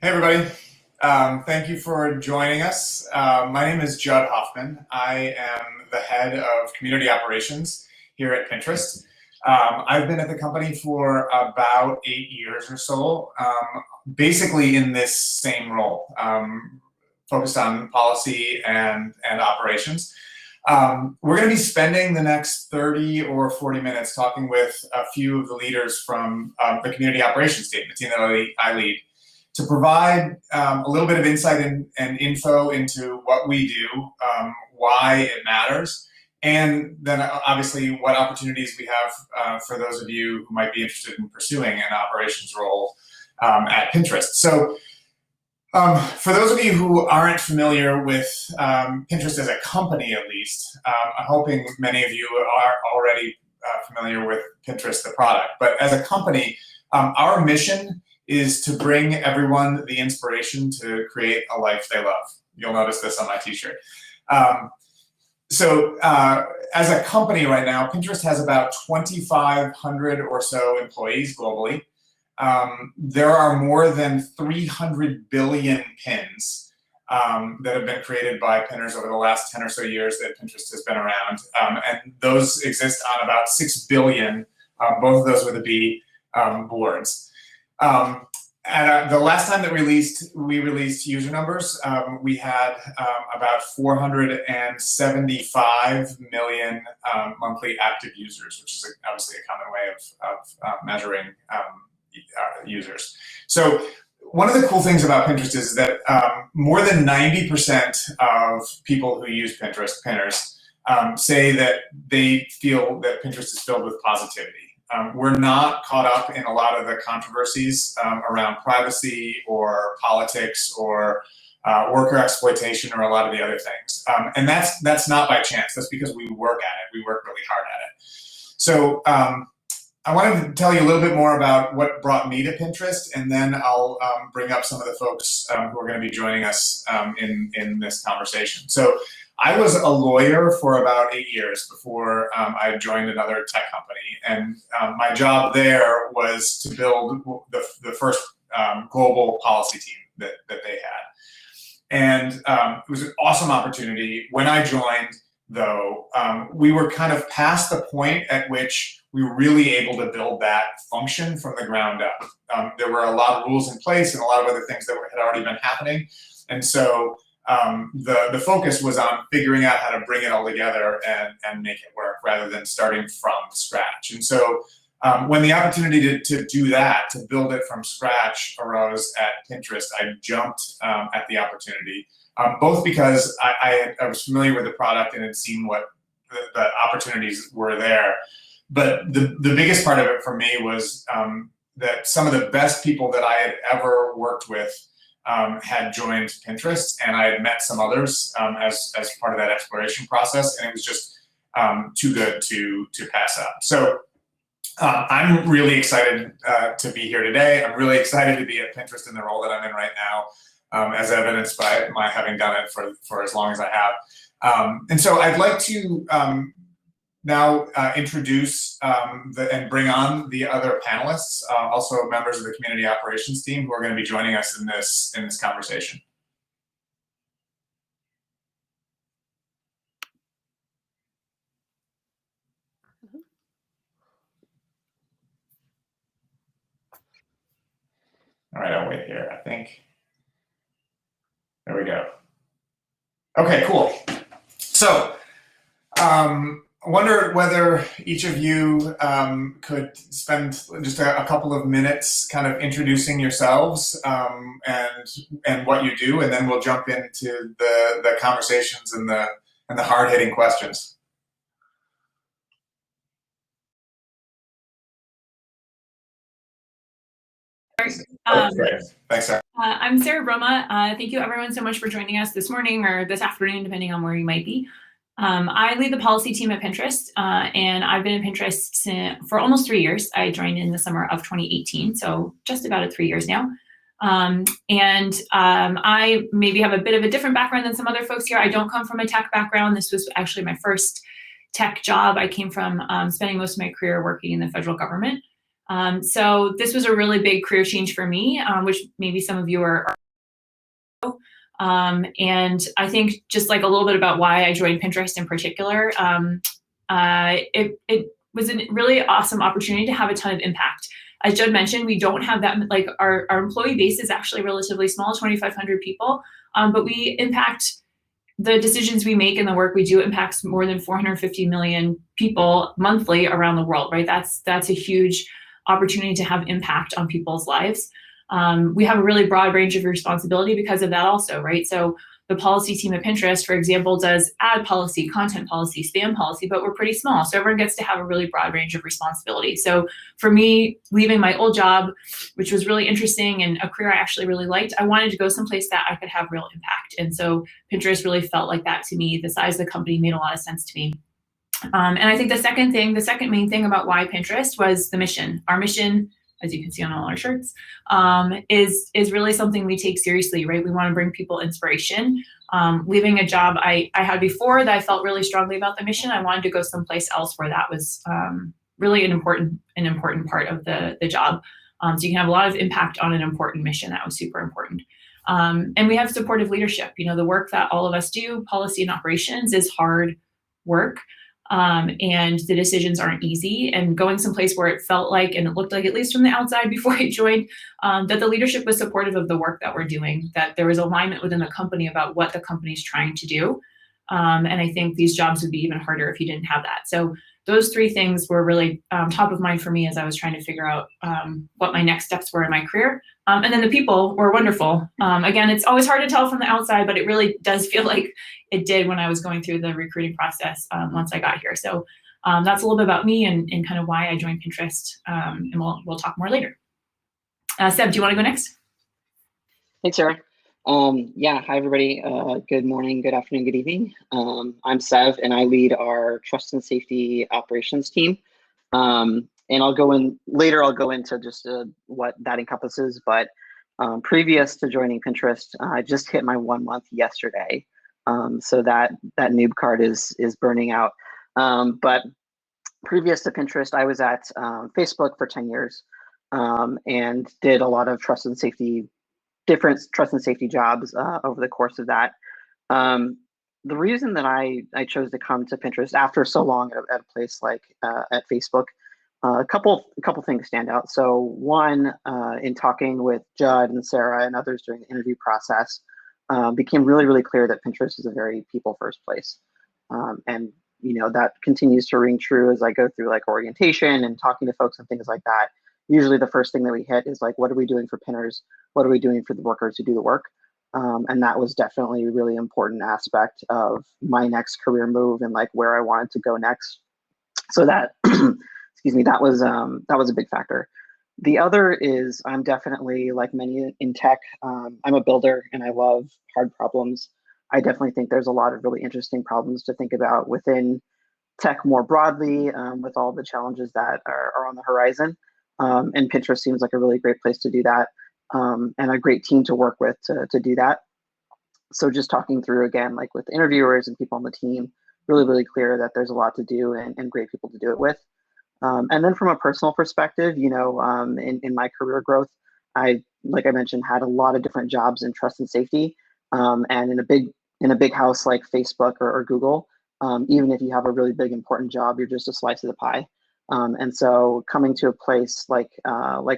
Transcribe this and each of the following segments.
Hey, everybody. Thank you for joining us. My name is Judd Hoffman. I am the head of community operations here at Pinterest. I've been at the company for about 8 years or so, basically in this same role, focused on policy and operations. We're going to be spending the next 30 or 40 minutes talking with a few of the leaders from the community operations team, the team that I lead, to provide a little bit of insight and info into what we do, why it matters, and then obviously what opportunities we have for those of you who might be interested in pursuing an operations role at Pinterest. So for those of you who aren't familiar with Pinterest as a company, at least, I'm hoping many of you are already familiar with Pinterest, the product. But as a company, our mission is to bring everyone the inspiration to create a life they love. You'll notice this on my t-shirt. So as a company right now, Pinterest has about 2,500 or so employees globally. There are more than 300 billion pins that have been created by pinners over the last 10 or so years that Pinterest has been around. And those exist on about 6 billion, both of those with a B, boards. And the last time that we released user numbers, we had about 475 million monthly active users, which is obviously a common way of measuring users. So one of the cool things about Pinterest is that more than 90% of people who use Pinterest, pinners, say that they feel that Pinterest is filled with positivity. We're not caught up in a lot of the controversies around privacy or politics or worker exploitation or a lot of the other things. And that's not by chance. That's because we work at it. We work really hard at it. So I wanted to tell you a little bit more about what brought me to Pinterest, and then I'll bring up some of the folks who are going to be joining us in this conversation. So I was a lawyer for about 8 years before I joined another tech company, and my job there was to build the first global policy team that they had. And it was an awesome opportunity. When I joined, though, we were kind of past the point at which we were really able to build that function from the ground up. There were a lot of rules in place and a lot of other things that had already been happening. And so the focus was on figuring out how to bring it all together and make it work rather than starting from scratch. And so when the opportunity to do that, to build it from scratch, arose at Pinterest, I jumped at the opportunity, both because I was familiar with the product and had seen what the opportunities were there. But the biggest part of it for me was that some of the best people that I had ever worked with had joined Pinterest, and I had met some others as part of that exploration process, and it was just too good to pass up. So I'm really excited to be here today. I'm really excited to be at Pinterest in the role that I'm in right now, as evidenced by my having done it for as long as I have. And so I'd like to now introduce and bring on the other panelists, also members of the community operations team, who are going to be joining us in this conversation. All right, I'll wait here, I think. There we go. Okay, cool. So I wonder whether each of you could spend just a couple of minutes kind of introducing yourselves and what you do, and then we'll jump into the conversations and the hard-hitting questions. Thanks, Sarah. I'm Sarah Broma. Thank you everyone so much for joining us this morning or this afternoon, depending on where you might be. I lead the policy team at Pinterest, and I've been at Pinterest for almost 3 years. I joined in the summer of 2018, so just about 3 years now. I maybe have a bit of a different background than some other folks here. I don't come from a tech background. This was actually my first tech job. I came from spending most of my career working in the federal government. So this was a really big career change for me, which maybe some of you are. And I think just like a little bit about why I joined Pinterest in particular, it was a really awesome opportunity to have a ton of impact. As Judd mentioned, we don't have that, like our employee base is actually relatively small, 2,500 people, but we impact the decisions we make and the work we do impacts more than 450 million people monthly around the world, right? That's a huge opportunity to have impact on people's lives. We have a really broad range of responsibility because of that also, right? So the policy team at Pinterest, for example, does ad policy, content policy, spam policy, but we're pretty small. So everyone gets to have a really broad range of responsibility. So for me, leaving my old job, which was really interesting and a career I actually really liked, I wanted to go someplace that I could have real impact. And so Pinterest really felt like that to me. The size of the company made a lot of sense to me. And I think the second main thing about why Pinterest was the mission. Our mission, as you can see on all our shirts, is really something we take seriously, right? We want to bring people inspiration. Leaving a job I had before that I felt really strongly about the mission, I wanted to go someplace else where that was really an important part of the job. So you can have a lot of impact on an important mission. That was super important. And we have supportive leadership. You know, the work that all of us do, policy and operations, is hard work. And the decisions aren't easy, and going someplace where it felt like, and it looked like, at least from the outside before I joined, that the leadership was supportive of the work that we're doing, that there was alignment within the company about what the company's trying to do. And I think these jobs would be even harder if you didn't have that. So those three things were really top of mind for me as I was trying to figure out what my next steps were in my career. And then the people were wonderful. Again, it's always hard to tell from the outside, but it really does feel like it did when I was going through the recruiting process once I got here. So that's a little bit about me and kind of why I joined Pinterest. And we'll talk more later. Seb, do you want to go next? Thanks, Sarah. Yeah, hi everybody. Good morning, good afternoon, good evening. I'm Sev, and I lead our trust and safety operations team. And I'll go into just what that encompasses. But previous to joining Pinterest, I just hit my 1 month yesterday. So that noob card is burning out. But previous to Pinterest, I was at Facebook for 10 years and did a lot of different trust and safety jobs over the course of that. The reason that I chose to come to Pinterest after so long at a place like at Facebook, a couple things stand out. So one, in talking with Judd and Sarah and others during the interview process, became really, really clear that Pinterest is a very people first place. And you know, that continues to ring true as I go through like orientation and talking to folks and things like that. Usually the first thing that we hit is like, what are we doing for pinners? What are we doing for the workers who do the work? And that was definitely a really important aspect of my next career move and like where I wanted to go next. So that, excuse me, that was a big factor. The other is I'm definitely, like many in tech, I'm a builder and I love hard problems. I definitely think there's a lot of really interesting problems to think about within tech more broadly, with all the challenges that are on the horizon. And Pinterest seems like a really great place to do that, and a great team to work with to do that. So just talking through again, like with interviewers and people on the team, really, really clear that there's a lot to do and great people to do it with. And then from a personal perspective, you know, in my career growth, like I mentioned, had a lot of different jobs in trust and safety, and in a big house like Facebook or Google, even if you have a really big important job, you're just a slice of the pie. And so coming to a place like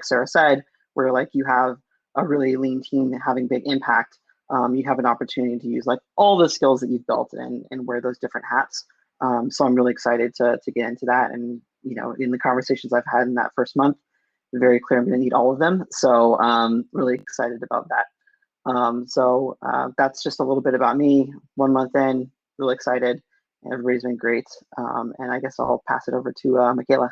Sarah said, where like you have a really lean team having big impact, you have an opportunity to use like all the skills that you've built and wear those different hats. So I'm really excited to get into that. And, you know, in the conversations I've had in that first month, very clear I'm going to need all of them. So really excited about that. So that's just a little bit about me. 1 month in, really excited. Everybody's been great. And I guess I'll pass it over to Michaela.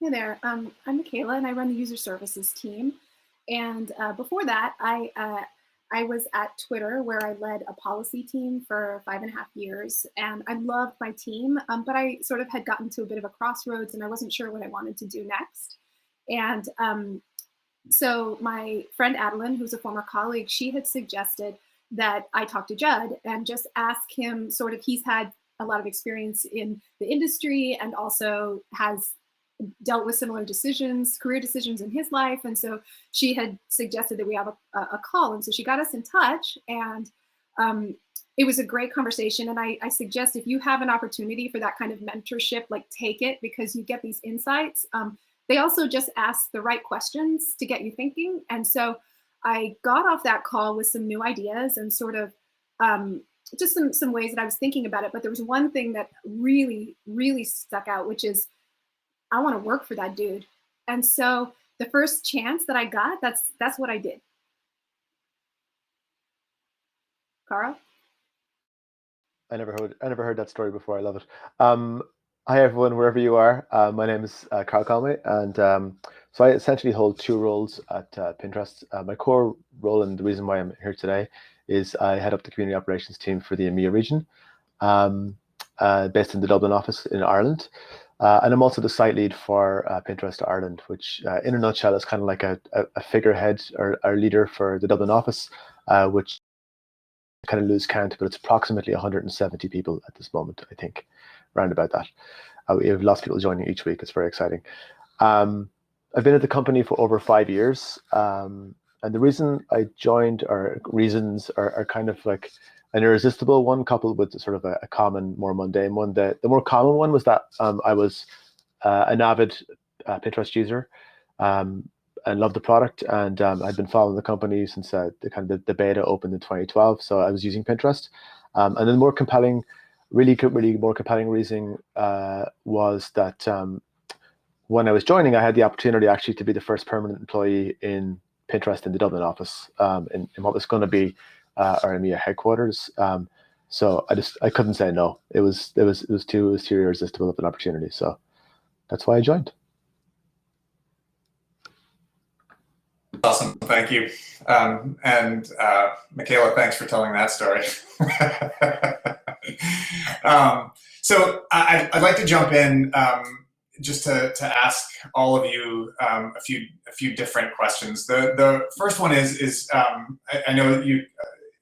Hey there, I'm Michaela and I run the user services team. And before that, I was at Twitter where I led a policy team for 5.5 years, and I loved my team, but I sort of had gotten to a bit of a crossroads and I wasn't sure what I wanted to do next. And so my friend Adeline, who's a former colleague, she had suggested that I talk to Judd and just ask him sort of, he's had a lot of experience in the industry and also has dealt with similar decisions, career decisions in his life. And so she had suggested that we have a call. And so she got us in touch, and it was a great conversation. And I suggest if you have an opportunity for that kind of mentorship, like take it, because you get these insights. They also just ask the right questions to get you thinking. And so I got off that call with some new ideas and sort of just some ways that I was thinking about it. But there was one thing that really, really stuck out, which is I want to work for that dude. And so the first chance that I got, that's what I did. Carl? I never heard that story before. I love it. Hi everyone, wherever you are. My name is Carl Conway, and so I essentially hold two roles at Pinterest. My core role, and the reason why I'm here today, is I head up the community operations team for the EMEA region, based in the Dublin office in Ireland. And I'm also the site lead for Pinterest Ireland, which in a nutshell is kind of like a figurehead or leader for the Dublin office, which kind of lose count, but it's approximately 170 people at this moment, I think, around about that. We have lots of people joining each week. It's very exciting. I've been at the company for over 5 years. And the reason I joined, or reasons, are kind of like an irresistible one coupled with sort of a common, more mundane one. The more common one was that I was an avid Pinterest user and loved the product, and I'd been following the company since the beta opened in 2012. So I was using Pinterest. And then more compelling, really more compelling reason was that when I was joining, I had the opportunity actually to be the first permanent employee in Pinterest in the Dublin office, in what was going to be our EMEA headquarters. So I couldn't say no. It was too irresistible of an opportunity. So that's why I joined. Awesome, thank you. And Michaela, thanks for telling that story. So I'd like to jump in just to ask all of you a few different questions. The first one is I know that you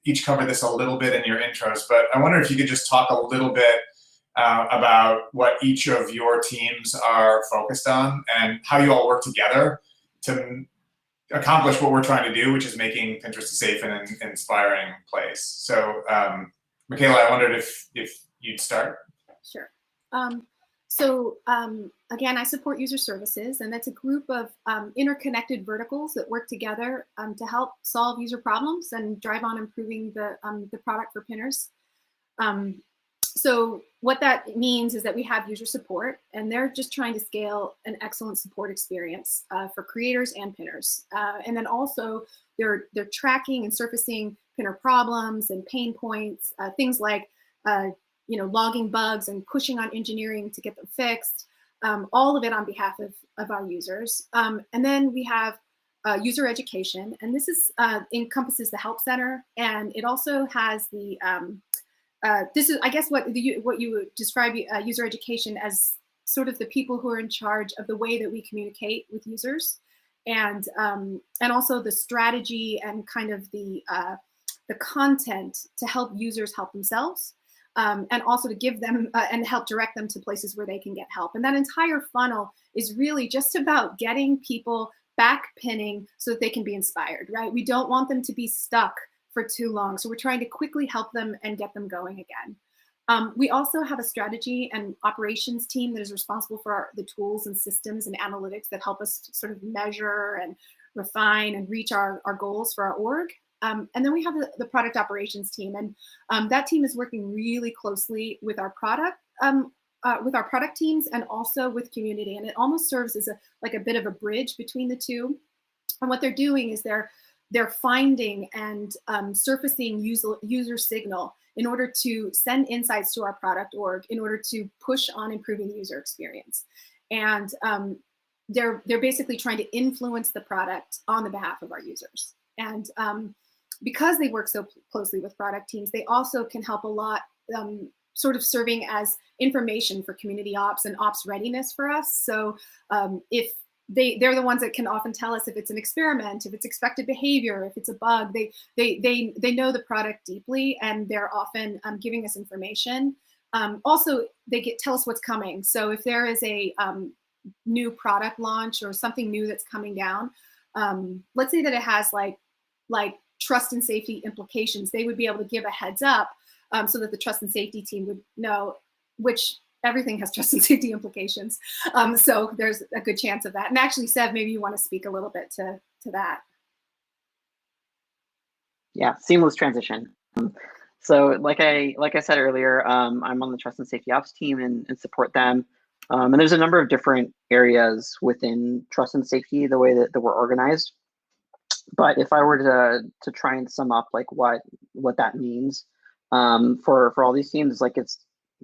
each covered this a little bit in your intros, but I wonder if you could just talk a little bit about what each of your teams are focused on and how you all work together to accomplish what we're trying to do, which is making Pinterest a safe and inspiring place. So, Michaela, I wondered if you'd start. Sure. Again, I support user services, and that's a group of interconnected verticals that work together to help solve user problems and drive on improving the product for pinners. So what that means is that we have user support, and they're just trying to scale an excellent support experience for creators and pinners. And then also they're tracking and surfacing pinner problems and pain points, things like logging bugs and pushing on engineering to get them fixed. All of it on behalf of our users. And then we have user education, and this is encompasses the help center, and it also has the this is, I guess, what you would describe user education as, sort of the people who are in charge of the way that we communicate with users, and also the strategy and kind of the content to help users help themselves, and also to give them and help direct them to places where they can get help. And that entire funnel is really just about getting people back pinning so that they can be inspired, right? We don't want them to be stuck for too long. So we're trying to quickly help them and get them going again. We also have a strategy and operations team that is responsible for the tools and systems and analytics that help us sort of measure and refine and reach our goals for our org. And then we have the product operations team, and that team is working really closely with our product teams and also with community. And it almost serves as a bit of a bridge between the two. And what they're doing is they're finding and surfacing user signal in order to send insights to our product org in order to push on improving the user experience. And they're basically trying to influence the product on the behalf of our users. And because they work so closely with product teams, they also can help a lot, sort of serving as information for community ops and ops readiness for us. So if they're the ones that can often tell us if it's an experiment, if it's expected behavior, if it's a bug. They know the product deeply, and they're often giving us information Also, they tell us what's coming. So if there is a new product launch or something new that's coming down, let's say that it has like trust and safety implications, they would be able to give a heads up so that the trust and safety team would know, which everything has trust and safety implications. So there's a good chance of that. And actually, Sev, maybe you want to speak a little bit to that. Yeah, seamless transition. So like I said earlier, I'm on the trust and safety ops team and support them. And there's a number of different areas within trust and safety, the way that we're organized. But if I were to try and sum up like what that means for all these teams, like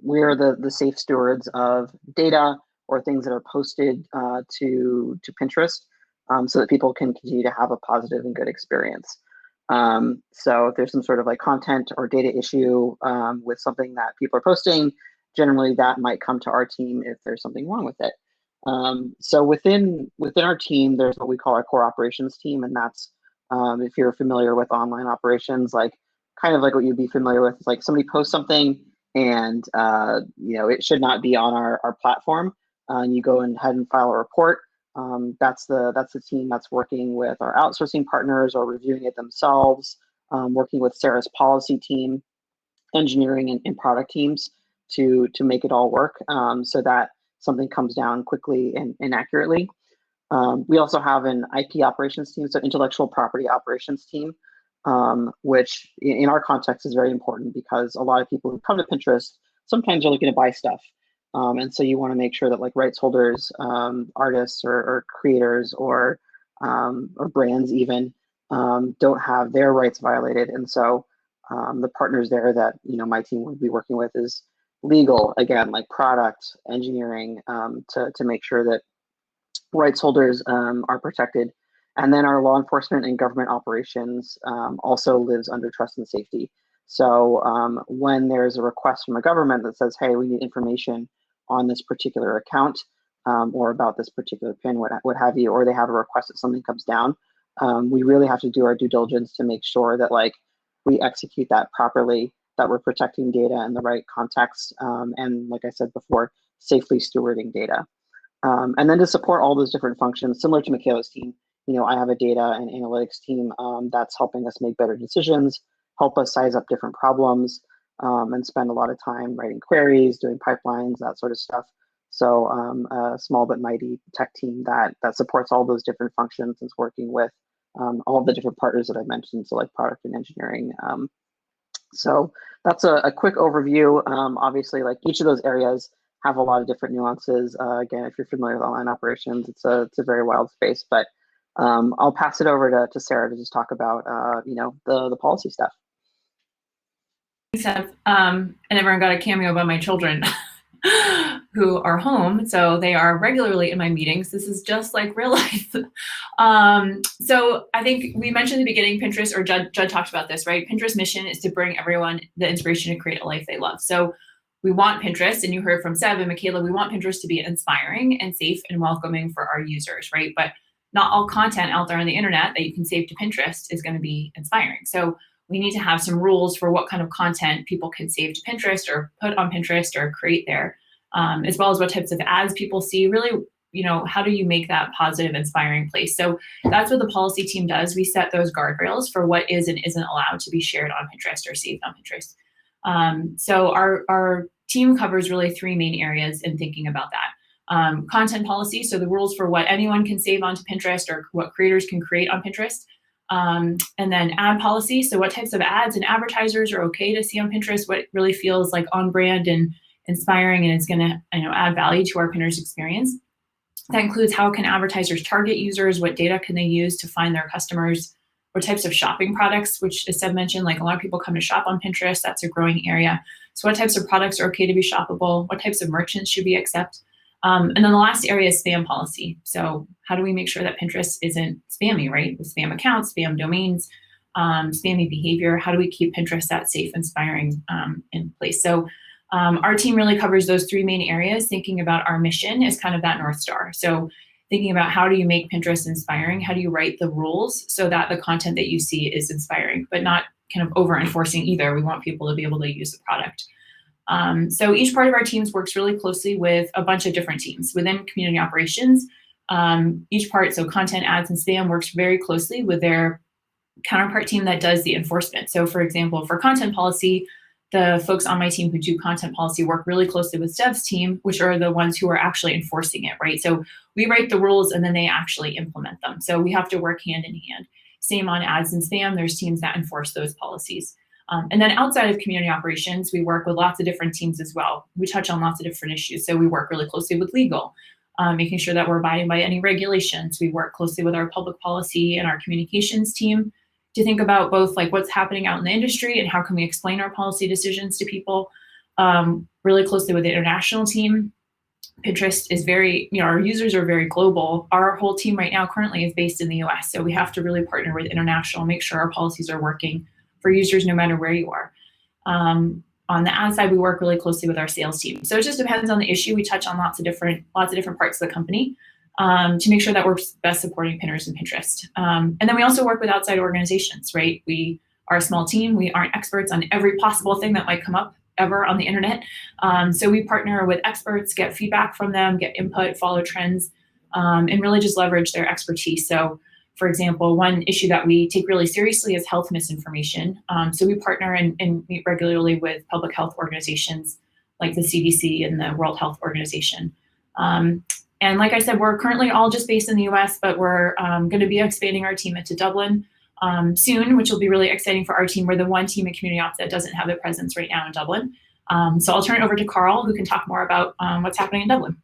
we're the safe stewards of data or things that are posted to Pinterest, so that people can continue to have a positive and good experience. So if there's some sort of like content or data issue with something that people are posting, generally that might come to our team if there's something wrong with it. So within our team, there's what we call our core operations team, and that's if you're familiar with online operations, like kind of like what you'd be familiar with, like somebody posts something and it should not be on our platform, and you go ahead and file a report. That's the team that's working with our outsourcing partners or reviewing it themselves, working with Sarah's policy team, engineering and product teams to make it all work so that something comes down quickly and accurately. We also have an IP operations team, so intellectual property operations team, which in our context is very important because a lot of people who come to Pinterest sometimes are looking to buy stuff. And so you want to make sure that like rights holders, artists or creators or brands even don't have their rights violated. And so the partners there that my team would be working with is legal, again, like product, engineering, to make sure that rights holders are protected. And then our law enforcement and government operations also lives under trust and safety. So when there's a request from a government that says, hey, we need information on this particular account or about this particular pin, what have you, or they have a request that something comes down, we really have to do our due diligence to make sure that like we execute that properly, that we're protecting data in the right context, and like I said before, safely stewarding data. And then to support all those different functions, similar to Michaela's team, I have a data and analytics team that's helping us make better decisions, help us size up different problems, and spend a lot of time writing queries, doing pipelines, that sort of stuff. So a small but mighty tech team that supports all those different functions and is working with all of the different partners that I mentioned, so like product and engineering. So that's a quick overview. Obviously, like each of those areas have a lot of different nuances. Again, if you're familiar with online operations, it's a very wild space. But I'll pass it over to Sarah to just talk about the policy stuff. Thanks, Seth. And everyone got a cameo by my children who are home, so they are regularly in my meetings. This is just like real life. So I think we mentioned in the beginning, Pinterest, or Judd talked about this, right? Pinterest mission is to bring everyone the inspiration to create a life they love. So we want Pinterest, and you heard from Seb and Michaela, we want Pinterest to be inspiring and safe and welcoming for our users, right? But not all content out there on the internet that you can save to Pinterest is going to be inspiring. So we need to have some rules for what kind of content people can save to Pinterest or put on Pinterest or create there, as well as what types of ads people see. Really, how do you make that positive, inspiring place? So that's what the policy team does. We set those guardrails for what is and isn't allowed to be shared on Pinterest or saved on Pinterest. So our team covers really three main areas in thinking about that. Content policy, so the rules for what anyone can save onto Pinterest or what creators can create on Pinterest. And then ad policy, so what types of ads and advertisers are okay to see on Pinterest, what really feels like on brand and inspiring and it's going to add value to our Pinterest experience. That includes how can advertisers target users, what data can they use to find their customers, what types of shopping products, which as Seb mentioned, like a lot of people come to shop on Pinterest, that's a growing area. So what types of products are okay to be shoppable, what types of merchants should we accept? And then the last area is spam policy. So how do we make sure that Pinterest isn't spammy, right? With spam accounts, spam domains, spammy behavior, how do we keep Pinterest that safe, inspiring in place? So our team really covers those three main areas, thinking about our mission as kind of that North Star. So thinking about how do you make Pinterest inspiring? How do you write the rules so that the content that you see is inspiring, but not kind of over enforcing either. We want people to be able to use the product. So each part of our teams works really closely with a bunch of different teams within community operations. Each part, so content, ads, and spam, works very closely with their counterpart team that does the enforcement. So for example, for content policy, the folks on my team who do content policy work really closely with Dev's team, which are the ones who are actually enforcing it, right? So we write the rules and then they actually implement them. So we have to work hand in hand. Same on ads and spam, there's teams that enforce those policies. And then outside of community operations, we work with lots of different teams as well. We touch on lots of different issues. So we work really closely with legal, making sure that we're abiding by any regulations. We work closely with our public policy and our communications team to think about both like what's happening out in the industry and how can we explain our policy decisions to people. Really closely with the international team. Pinterest is very, our users are very global. Our whole team right now currently is based in the US. So we have to really partner with international, make sure our policies are working for users no matter where you are. On the ad side, we work really closely with our sales team. So it just depends on the issue. We touch on lots of different parts of the company to make sure that we're best supporting Pinners and Pinterest. And then we also work with outside organizations, right? We are a small team. We aren't experts on every possible thing that might come up ever on the internet. So we partner with experts, get feedback from them, get input, follow trends, and really just leverage their expertise. So for example, one issue that we take really seriously is health misinformation. So we partner and meet regularly with public health organizations like the CDC and the World Health Organization. And like I said, we're currently all just based in the US, but we're going to be expanding our team into Dublin soon, which will be really exciting for our team. We're the one team in community ops that doesn't have a presence right now in Dublin. So I'll turn it over to Carl, who can talk more about what's happening in Dublin.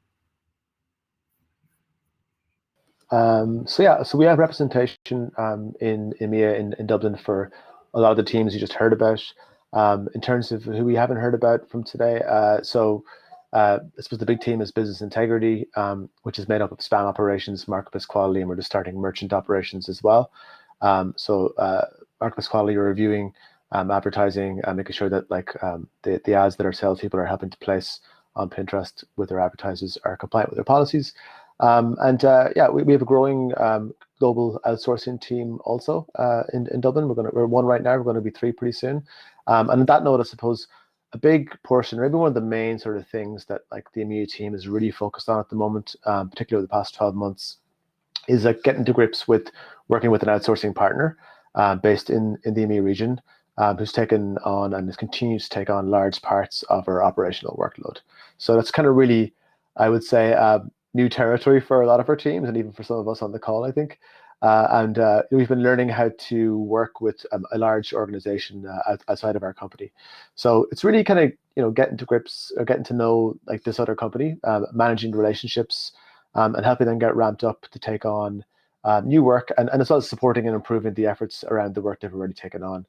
So we have representation in EMEA in Dublin for a lot of the teams you just heard about. In terms of who we haven't heard about from today, I suppose the big team is business integrity, which is made up of spam operations, marketplace quality, and we're just starting merchant operations as well. Marketplace quality, you're reviewing advertising and making sure that the ads that our salespeople are helping to place on Pinterest with their advertisers are compliant with their policies. We have a growing global outsourcing team also in Dublin. We're one right now. We're going to be 3 pretty soon. And on that note, I suppose a big portion, or maybe one of the main sort of things that the EMEA team is really focused on at the moment, particularly the past 12 months, is getting to grips with working with an outsourcing partner based in the EMEA region, who's taken on and continues to take on large parts of our operational workload. So that's kind of really, I would say, new territory for a lot of our teams and even for some of us on the call, I think. We've been learning how to work with a large organization outside of our company. So it's really kind of, getting to grips or getting to know this other company, managing relationships, and helping them get ramped up to take on new work, and as well as supporting and improving the efforts around the work they've already taken on.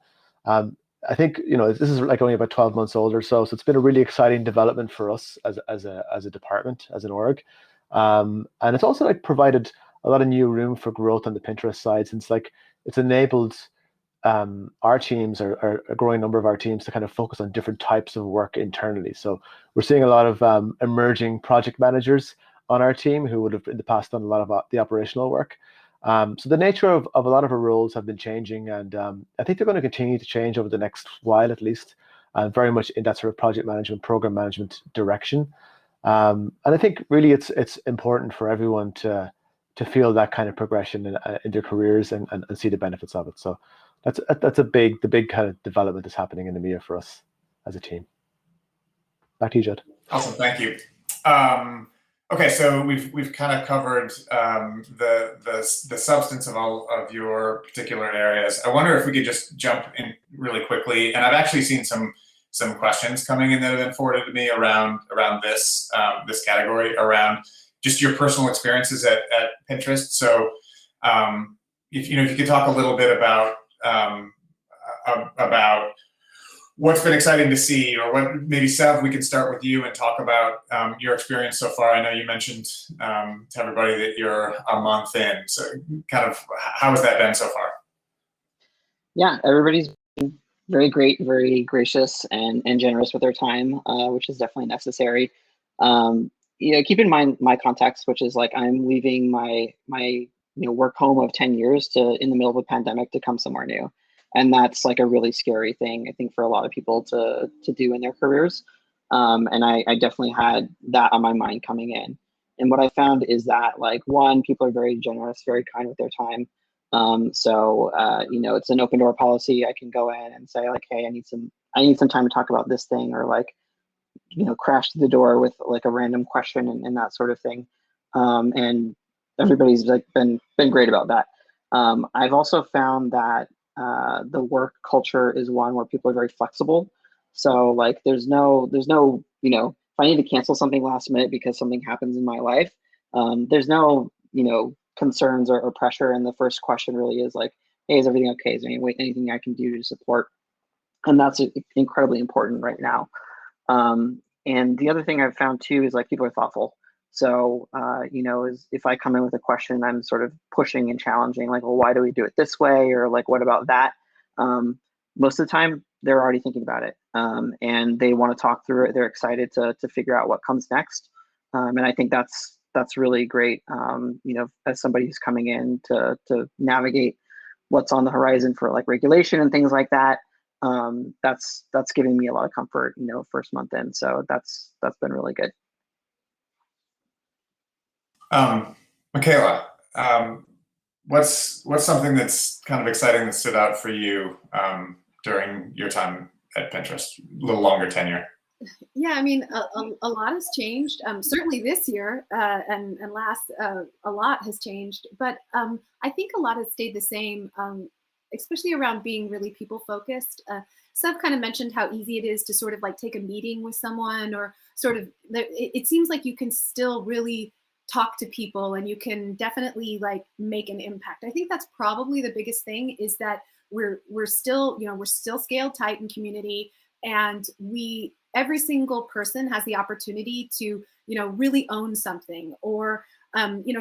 I think this is only about 12 months old or so it's been a really exciting development for us as a department, as an org. And it's also provided a lot of new room for growth on the Pinterest side, since it's enabled our teams, or a growing number of our teams, to kind of focus on different types of work internally. So we're seeing a lot of emerging project managers on our team who would have in the past done a lot of the operational work. So the nature of a lot of our roles have been changing, and I think they're going to continue to change over the next while at least, very much in that sort of project management, program management direction. And I think really it's important for everyone to feel that kind of progression in their careers and see the benefits of it. So that's the big kind of development that's happening in EMEA for us as a team. Back to you, Judd. Awesome, thank you. Okay, so we've kind of covered the substance of all of your particular areas. I wonder if we could just jump in really quickly, and I've actually seen some questions coming in that have been forwarded to me around this category, around just your personal experiences at Pinterest. So if you could talk a little bit about what's been exciting to see, or what, maybe Sev, we can start with you and talk about your experience so far. I know you mentioned to everybody that you're a month in, so kind of how has that been so far? Yeah, everybody's been very great, very gracious and generous with their time, which is definitely necessary. Keep in mind my context, which is I'm leaving my work home of 10 years in the middle of a pandemic to come somewhere new. And that's a really scary thing, I think, for a lot of people to do in their careers. And I definitely had that on my mind coming in. And what I found is that, like, one, people are very generous, very kind with their time. It's an open door policy. I can go in and say, like, hey, I need some time to talk about this thing, or like, crash through the door with like a random question and that sort of thing. And everybody's like been great about that. I've also found that the work culture is one where people are very flexible. So like there's no, if I need to cancel something last minute because something happens in my life, there's no, concerns or pressure. And the first question really is like, hey, is everything okay? Is there anything I can do to support? And that's incredibly important right now. And the other thing I've found too is like people are thoughtful. So, is if I come in with a question, I'm sort of pushing and challenging, like, well, why do we do it this way? Or like, what about that? Most of the time, they're already thinking about it, and they want to talk through it. They're excited to figure out what comes next, and I think that's really great. As somebody who's coming in to navigate what's on the horizon for like regulation and things like that. That's giving me a lot of comfort, first month in. So that's been really good. Michaela, what's something that's kind of exciting that stood out for you during your time at Pinterest, a little longer tenure? Yeah, I mean, a lot has changed. Certainly this year and last, a lot has changed. But I think a lot has stayed the same, especially around being really people focused. Seth kind of mentioned how easy it is to sort of like take a meeting with someone, or sort of, it seems like you can still really talk to people and you can definitely like make an impact. I think that's probably the biggest thing, is that we're still scaled tight in community, and every single person has the opportunity to, really own something, or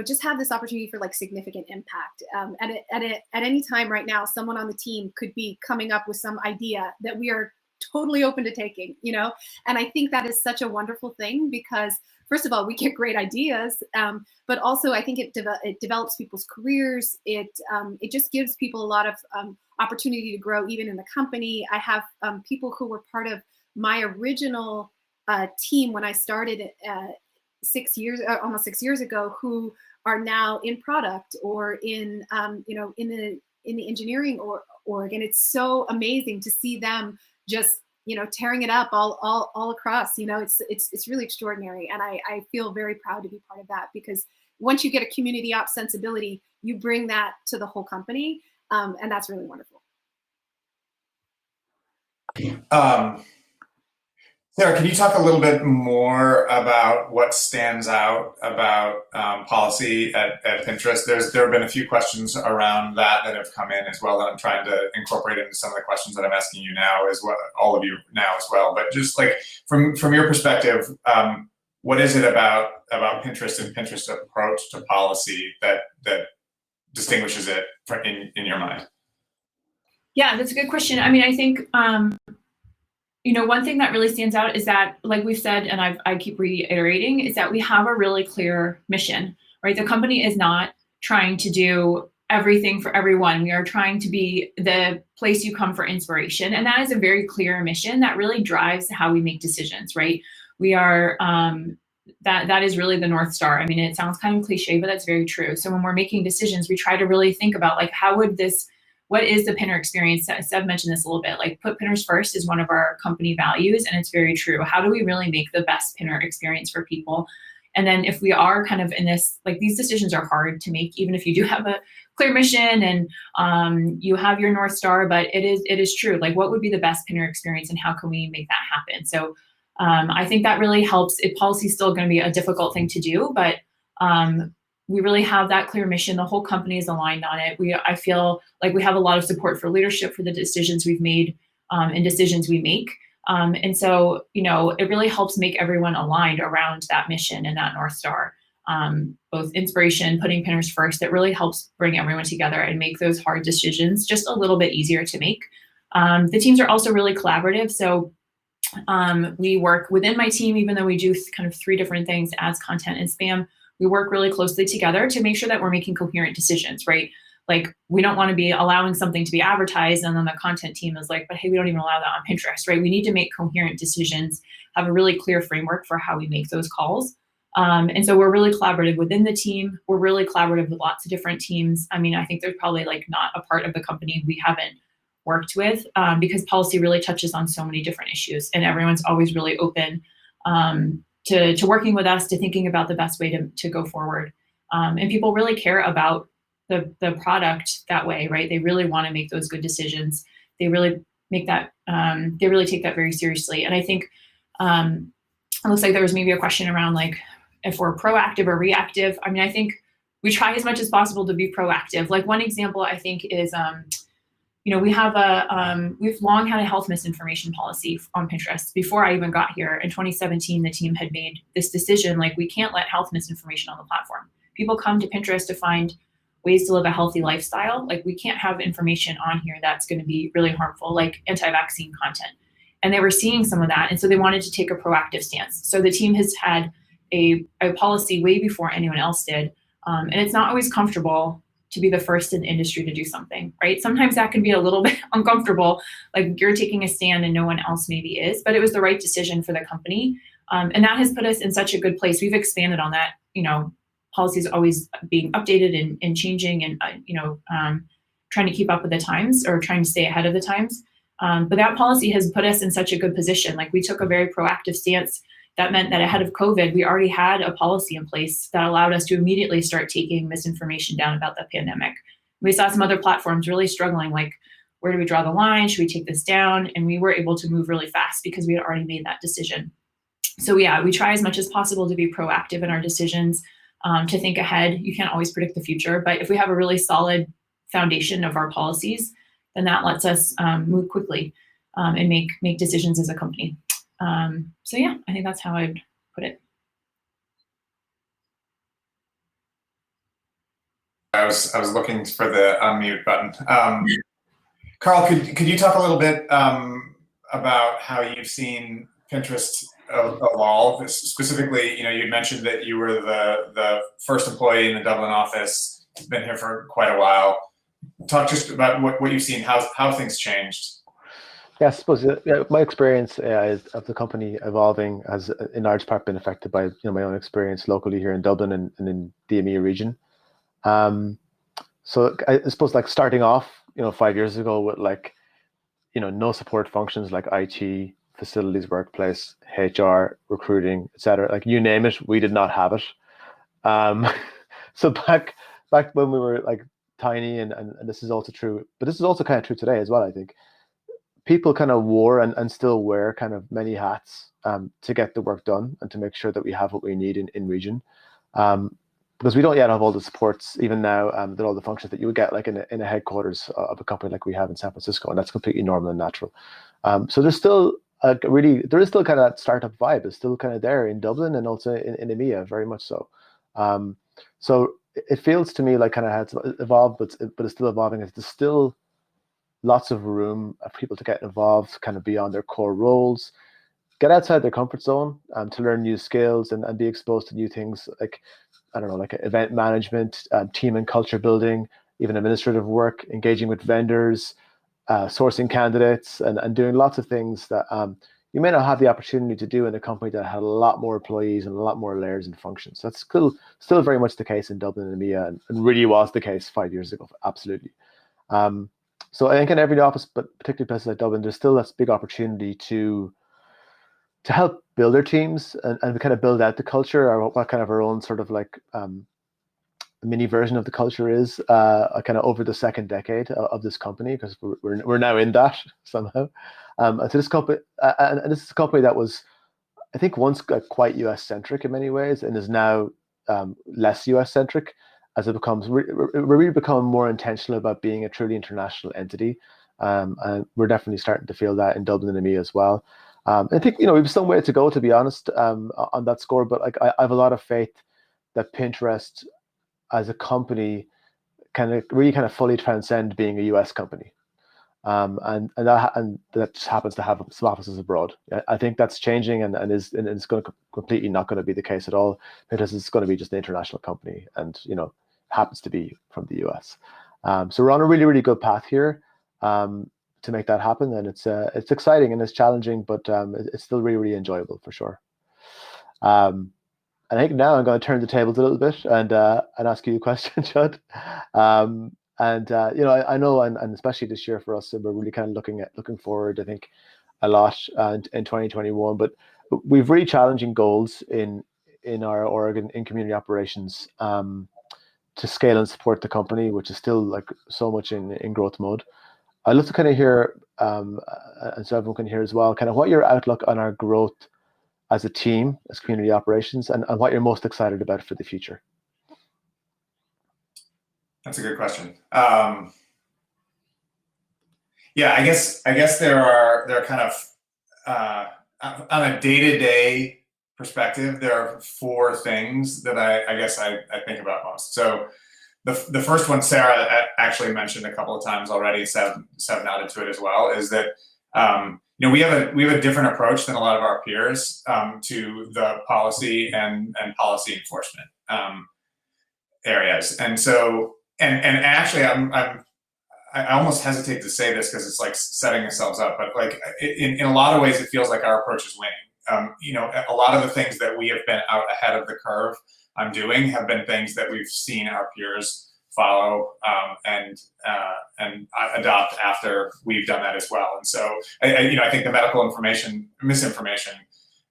just have this opportunity for like significant impact. At any time right now, someone on the team could be coming up with some idea that we are totally open to taking, and I think that is such a wonderful thing, because first of all, we get great ideas, but also I think it develops people's careers. It just gives people a lot of opportunity to grow even in the company. I have people who were part of my original team when I started almost 6 years ago, who are now in product or in the engineering org, and it's so amazing to see them just tearing it up all across. It's really extraordinary, and I feel very proud to be part of that, because once you get a community ops sensibility, you bring that to the whole company, and that's really wonderful. Sarah, can you talk a little bit more about what stands out about policy at Pinterest? There have been a few questions around that have come in as well, that I'm trying to incorporate into some of the questions that I'm asking you now as well, all of you now as well. But just like from your perspective, what is it about Pinterest and Pinterest's approach to policy that distinguishes it in your mind? Yeah, that's a good question. I mean, I think one thing that really stands out is that, like we've said, and I keep reiterating, is that we have a really clear mission, right? The company is not trying to do everything for everyone. We are trying to be the place you come for inspiration. And that is a very clear mission that really drives how we make decisions, right? We are, that is really the North Star. I mean, it sounds kind of cliche, but that's very true. So when we're making decisions, we try to really think about like, what is the Pinner experience? Seb mentioned this a little bit, like put Pinners first is one of our company values, and it's very true. How do we really make the best Pinner experience for people? And then if we are kind of in this, like these decisions are hard to make, even if you do have a clear mission and you have your North Star, but it is true. Like what would be the best Pinner experience and how can we make that happen? So I think that really helps. Policy is still going to be a difficult thing to do, but we really have that clear mission. The whole company is aligned on it. I feel like we have a lot of support for leadership for the decisions we've made and decisions we make. And so, it really helps make everyone aligned around that mission and that North Star. Both inspiration, putting Pinners first, it really helps bring everyone together and make those hard decisions just a little bit easier to make. The teams are also really collaborative. So we work within my team, even though we do kind of 3 different things, ads, content, and spam. We work really closely together to make sure that we're making coherent decisions, right? Like, we don't want to be allowing something to be advertised and then the content team is like, but hey, we don't even allow that on Pinterest, right? We need to make coherent decisions, have a really clear framework for how we make those calls. And so we're really collaborative within the team. We're really collaborative with lots of different teams. I mean, I think there's probably like not a part of the company we haven't worked with, because policy really touches on so many different issues, and everyone's always really open to working with us, to thinking about the best way to go forward. And people really care about the product that way, right? They really want to make those good decisions. They really make that, they really take that very seriously. And I think it looks like there was maybe a question around like if we're proactive or reactive. I mean, I think we try as much as possible to be proactive. Like one example I think is, we've long had a health misinformation policy on Pinterest. Before I even got here in 2017, the team had made this decision, like we can't let health misinformation on the platform. People come to Pinterest to find ways to live a healthy lifestyle. Like we can't have information on here that's going to be really harmful, like anti-vaccine content. And they were seeing some of that. And so they wanted to take a proactive stance. So the team has had a policy way before anyone else did. And it's not always comfortable to be the first in the industry to do something, right? Sometimes that can be a little bit uncomfortable, like you're taking a stand and no one else maybe is, but it was the right decision for the company. And that has put us in such a good place. We've expanded on that, policies always being updated and changing and, trying to keep up with the times or trying to stay ahead of the times. But that policy has put us in such a good position. Like we took a very proactive stance. That meant that ahead of COVID, we already had a policy in place that allowed us to immediately start taking misinformation down about the pandemic. We saw some other platforms really struggling, like, where do we draw the line? Should we take this down? And we were able to move really fast because we had already made that decision. So yeah, we try as much as possible to be proactive in our decisions, to think ahead. You can't always predict the future, but if we have a really solid foundation of our policies, then that lets us move quickly and make decisions as a company. So yeah, I think that's how I'd put it. I was looking for the unmute button. Carl, could you talk a little bit about how you've seen Pinterest evolve? Specifically, you mentioned that you were the first employee in the Dublin office, been here for quite a while. Talk just about what you've seen, how things changed. Yeah, I suppose my experience is of the company evolving has in large part been affected by my own experience locally here in Dublin and in the EMEA region. So I suppose like starting off, 5 years ago with no support functions like IT, facilities, workplace, HR, recruiting, etc. Like you name it, we did not have it. So back when we were like tiny, and this is also true, but this is also kind of true today as well, I think. People kind of wore and still wear kind of many hats to get the work done and to make sure that we have what we need in region. Because we don't yet have all the supports, even now, that all the functions that you would get like in a headquarters of a company like we have in San Francisco, and that's completely normal and natural. So there's still there is still kind of that startup vibe. It's still kind of there in Dublin and also in EMEA, very much so. So it feels to me like kind of has evolved, but it's still evolving. There's still lots of room for people to get involved kind of beyond their core roles, get outside their comfort zone, to learn new skills and be exposed to new things like, I don't know, like event management, team and culture building, even administrative work, engaging with vendors, sourcing candidates, and doing lots of things that you may not have the opportunity to do in a company that had a lot more employees and a lot more layers and functions. That's still very much the case in Dublin and EMEA, and really was the case 5 years ago, absolutely. So I think in every office, but particularly places like Dublin, there's still this big opportunity to help build their teams and kind of build out the culture, or what kind of our own sort of like mini version of the culture is kind of over the second decade of this company, because we're now in that somehow. So this company, and this is a company that was, I think, once quite US centric in many ways, and is now less US centric, as it becomes, we're really becoming more intentional about being a truly international entity. And we're definitely starting to feel that in Dublin and EMEA as well. I think, we have some way to go, to be honest, on that score, but like I have a lot of faith that Pinterest as a company really fully transcend being a US company. And that just happens to have some offices abroad. I think that's changing, and it's going to completely not going to be the case at all, because it's going to be just an international company, and happens to be from the US. So we're on a really, really good path here to make that happen, and it's exciting and it's challenging, but it's still really, really enjoyable for sure. And I think now I'm going to turn the tables a little bit and ask you a question, Judd. I know, and especially this year for us, we're really kind of looking forward, I think, a lot in 2021. But we've really challenging goals in our org in community operations to scale and support the company, which is still like so much in growth mode. I'd love to kind of hear, and so everyone can hear as well, kind of what your outlook on our growth as a team, as community operations, and what you're most excited about for the future. That's a good question. Yeah, I guess there are kind of on a day-to-day perspective, there are four things that I guess I think about most. So the first one, Sarah actually mentioned a couple of times already. Seb nodded to it as well. Is that we have a different approach than a lot of our peers to the policy and policy enforcement areas, and so and actually I almost hesitate to say this because it's like setting ourselves up, but like in a lot of ways it feels like our approach is winning. A lot of the things that we have been out ahead of the curve on doing have been things that we've seen our peers follow and adopt after we've done that as well. And so I think the medical misinformation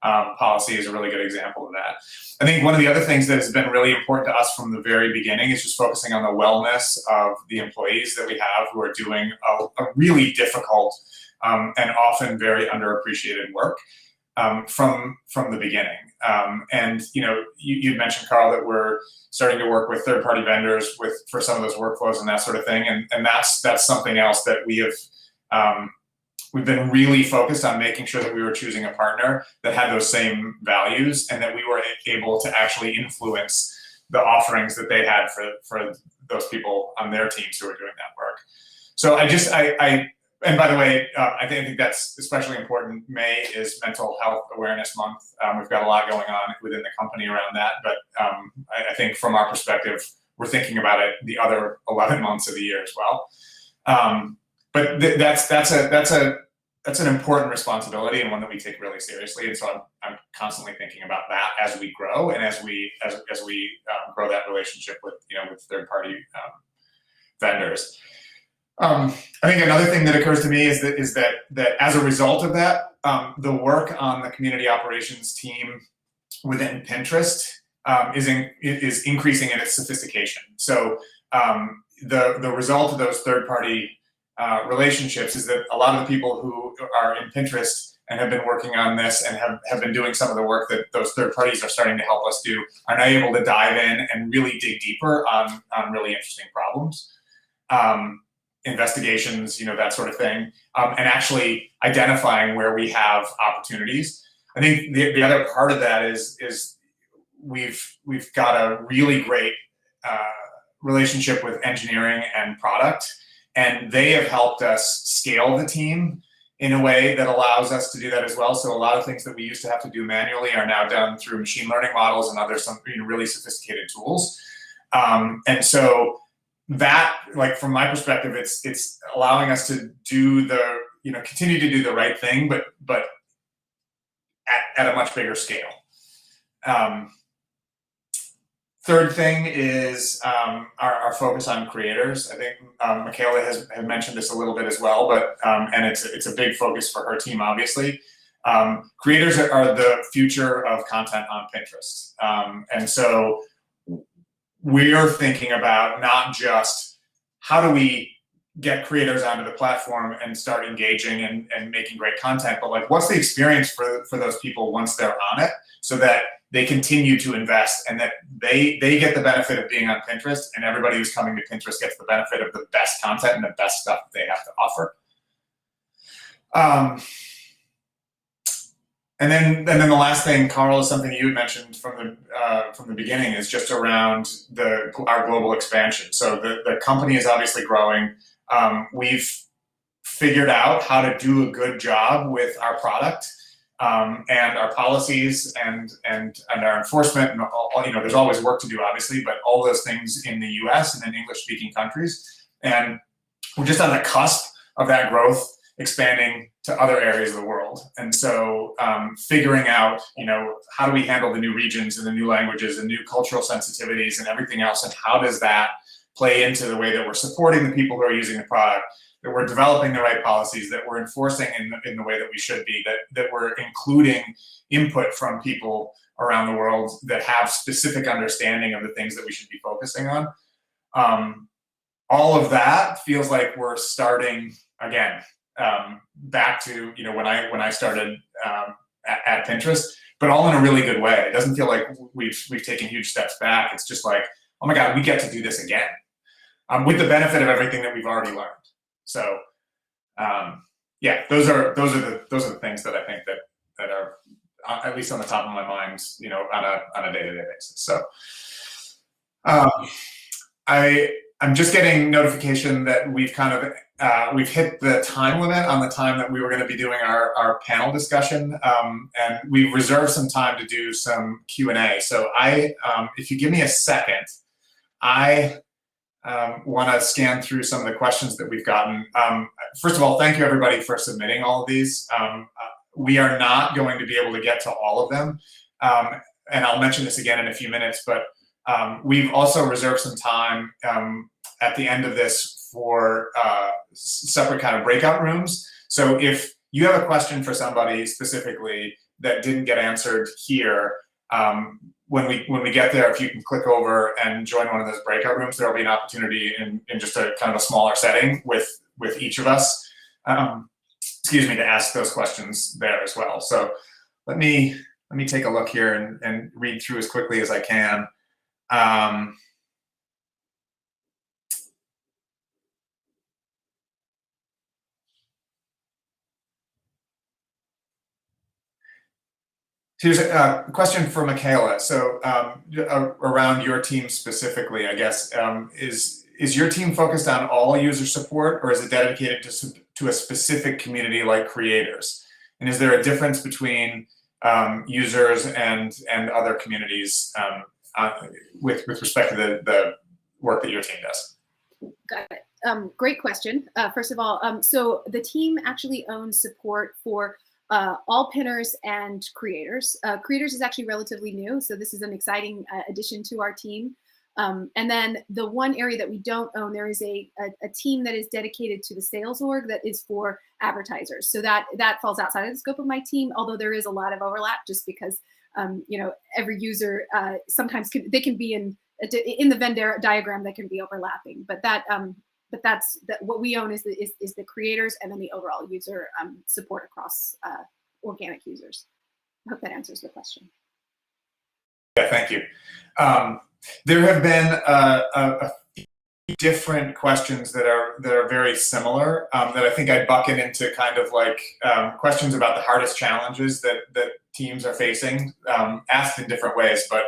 policy is a really good example of that. I think one of the other things that has been really important to us from the very beginning is just focusing on the wellness of the employees that we have who are doing a really difficult and often very underappreciated work from the beginning. And you mentioned, Carl, that we're starting to work with third-party vendors for some of those workflows and that sort of thing. And that's something else that we've been really focused on, making sure that we were choosing a partner that had those same values and that we were able to actually influence the offerings that they had for those people on their teams who are doing that work. So and by the way, I think that's especially important. May is Mental Health Awareness Month. We've got a lot going on within the company around that, but I think from our perspective, we're thinking about it the other 11 months of the year as well. But that's an important responsibility and one that we take really seriously. And so I'm constantly thinking about that as we grow and as we grow that relationship with third-party vendors. I think another thing that occurs to me is that as a result of that, the work on the community operations team within Pinterest is increasing in its sophistication. So the result of those third-party relationships is that a lot of the people who are in Pinterest and have been working on this and have been doing some of the work that those third parties are starting to help us do are now able to dive in and really dig deeper on really interesting problems. Investigations, that sort of thing, and actually identifying where we have opportunities. I think the other part of that is we've got a really great relationship with engineering and product, and they have helped us scale the team in a way that allows us to do that as well. So a lot of things that we used to have to do manually are now done through machine learning models and other really sophisticated tools. And so that, like from my perspective, it's allowing us to do continue to do the right thing, but at a much bigger scale. Third thing is our focus on creators. I think Michaela has mentioned this a little bit as well, but and it's a big focus for her team, obviously. Creators are the future of content on Pinterest, and so we're thinking about not just how do we get creators onto the platform and start engaging and making great content, but like what's the experience for those people once they're on it, so that they continue to invest and that they get the benefit of being on Pinterest, and everybody who's coming to Pinterest gets the benefit of the best content and the best stuff that they have to offer. And then the last thing, Carl, is something you had mentioned from the beginning, is just around our global expansion. So the company is obviously growing. We've figured out how to do a good job with our product and our policies and our enforcement. And all, there's always work to do, obviously, but all those things in the U.S. and in English-speaking countries. And we're just on the cusp of that growth expanding to other areas of the world. And so figuring out, how do we handle the new regions and the new languages and new cultural sensitivities and everything else, and how does that play into the way that we're supporting the people who are using the product, that we're developing the right policies, that we're enforcing in the way that we should be, that we're including input from people around the world that have specific understanding of the things that we should be focusing on. All of that feels like we're starting again, back to when I started at Pinterest, but all in a really good way. It doesn't feel like we've taken huge steps back. It's just like, oh my God, we get to do this again, with the benefit of everything that we've already learned. So yeah, those are the things that I think that are at least on the top of my mind, on a day-to-day basis. So I'm just getting notification that we've we've hit the time limit on the time that we were going to be doing our panel discussion, and we've reserved some time to do some Q&A. So if you give me a second, I want to scan through some of the questions that we've gotten. First of all, thank you everybody for submitting all of these. We are not going to be able to get to all of them, and I'll mention this again in a few minutes, but we've also reserved some time at the end of this for separate kind of breakout rooms. So if you have a question for somebody specifically that didn't get answered here, when we get there, if you can click over and join one of those breakout rooms, there'll be an opportunity in just a kind of a smaller setting with each of us, to ask those questions there as well. So let me take a look here and read through as quickly as I can. Here's a question for Michaela. So around your team specifically, I guess, is your team focused on all user support, or is it dedicated to a specific community like creators? And is there a difference between users and other communities with respect to the work that your team does? Got it. Great question. First of all, so the team actually owns support for all pinners and creators. Creators is actually relatively new, so this is an exciting addition to our team. And then the one area that we don't own, there is a team that is dedicated to the sales org that is for advertisers. So that falls outside of the scope of my team, although there is a lot of overlap just because every user sometimes they can be in the Venn diagram that can be overlapping. But that's what we own is the creators and then the overall user support across organic users. I hope that answers the question. Yeah, thank you. There have been a few different questions that are very similar that I think I bucket into kind of like questions about the hardest challenges that teams are facing, asked in different ways, but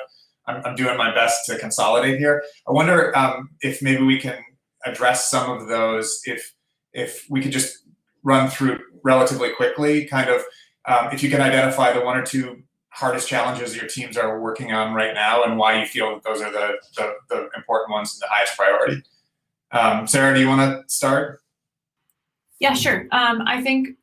I'm doing my best to consolidate here. I wonder if maybe we can address some of those, if we could just run through relatively quickly, kind of if you can identify the one or two hardest challenges your teams are working on right now and why you feel that those are the important ones and the highest priority. Sarah, do you want to start? Yeah, sure. I think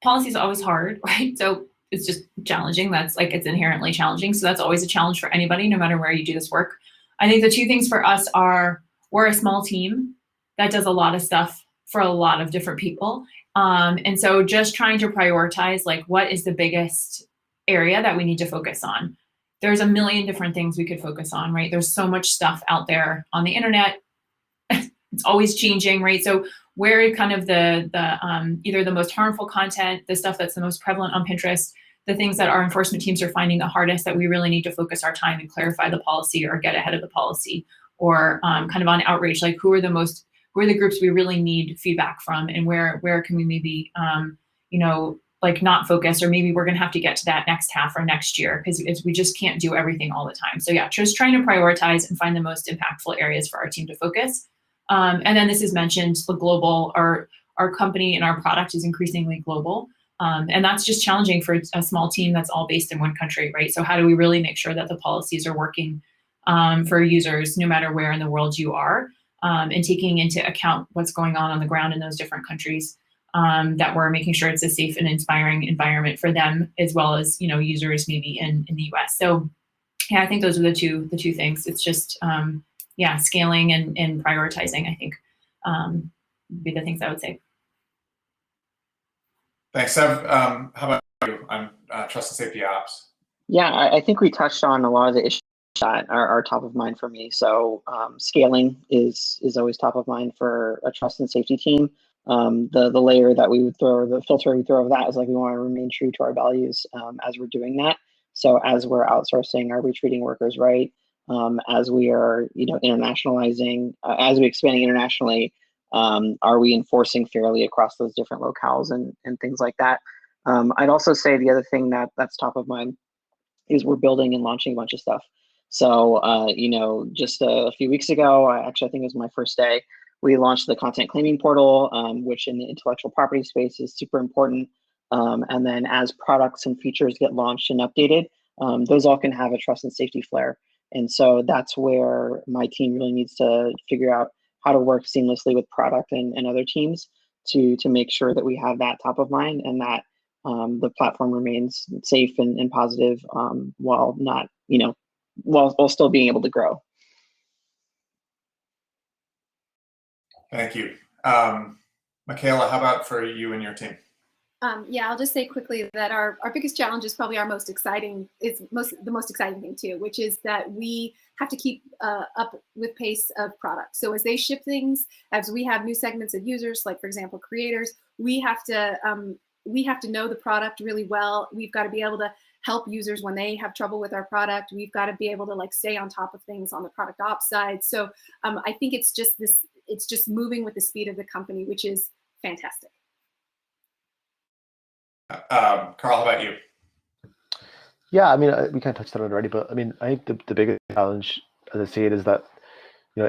policy is always hard, right? So it's just challenging. That's like, it's inherently challenging. So that's always a challenge for anybody, no matter where you do this work. I think the two things for us are, we're a small team that does a lot of stuff for a lot of different people. And so just trying to prioritize, like, what is the biggest area that we need to focus on? There's a million different things we could focus on, right? There's so much stuff out there on the internet. It's always changing, right? So where kind of the either the most harmful content, the stuff that's the most prevalent on Pinterest, the things that our enforcement teams are finding the hardest, that we really need to focus our time and clarify the policy or get ahead of the policy, or kind of on outreach, like who are the groups we really need feedback from, and where can we maybe like not focus, or maybe we're going to have to get to that next half or next year, because we just can't do everything all the time. So yeah, just trying to prioritize and find the most impactful areas for our team to focus. And then this is mentioned, the global, our company and our product is increasingly global. And that's just challenging for a small team that's all based in one country, right? So how do we really make sure that the policies are working for users no matter where in the world you are? and taking into account what's going on the ground in those different countries, that we're making sure it's a safe and inspiring environment for them, as well as, users maybe in the US. So yeah, I think those are the two things. It's just, scaling and prioritizing, I think, would be the things I would say. Thanks, Sev. How about you on Trust and Safety Ops? Yeah, I think we touched on a lot of the issues that are top of mind for me. So scaling is always top of mind for a trust and safety team. The layer that we would throw, the filter we throw over that is like we want to remain true to our values as we're doing that. So as we're outsourcing, are we treating workers right? As we are, internationalizing, as we expanding internationally, are we enforcing fairly across those different locales and things like that? I'd also say the other thing that's top of mind is we're building and launching a bunch of stuff. So, just a few weeks ago, I think it was my first day, we launched the content claiming portal, which in the intellectual property space is super important. And then as products and features get launched and updated, those all can have a trust and safety flair. And so that's where my team really needs to figure out how to work seamlessly with product and other teams to make sure that we have that top of mind and that the platform remains safe and positive while not, while still being able to grow. Thank you. Michaela, how about for you and your team? Yeah, I'll just say quickly that our biggest challenge is probably the most exciting thing too, which is that we have to keep up with pace of product. So as they ship things, as we have new segments of users, like for example, creators, we have to know the product really well. We've got to be able to help users when they have trouble with our product. We've got to be able to stay on top of things on the product ops side. So I think it's just moving with the speed of the company, which is fantastic. Carl, how about you? Yeah, I mean, we kind of touched on it already, but I mean, I think the biggest challenge, as I see it, is that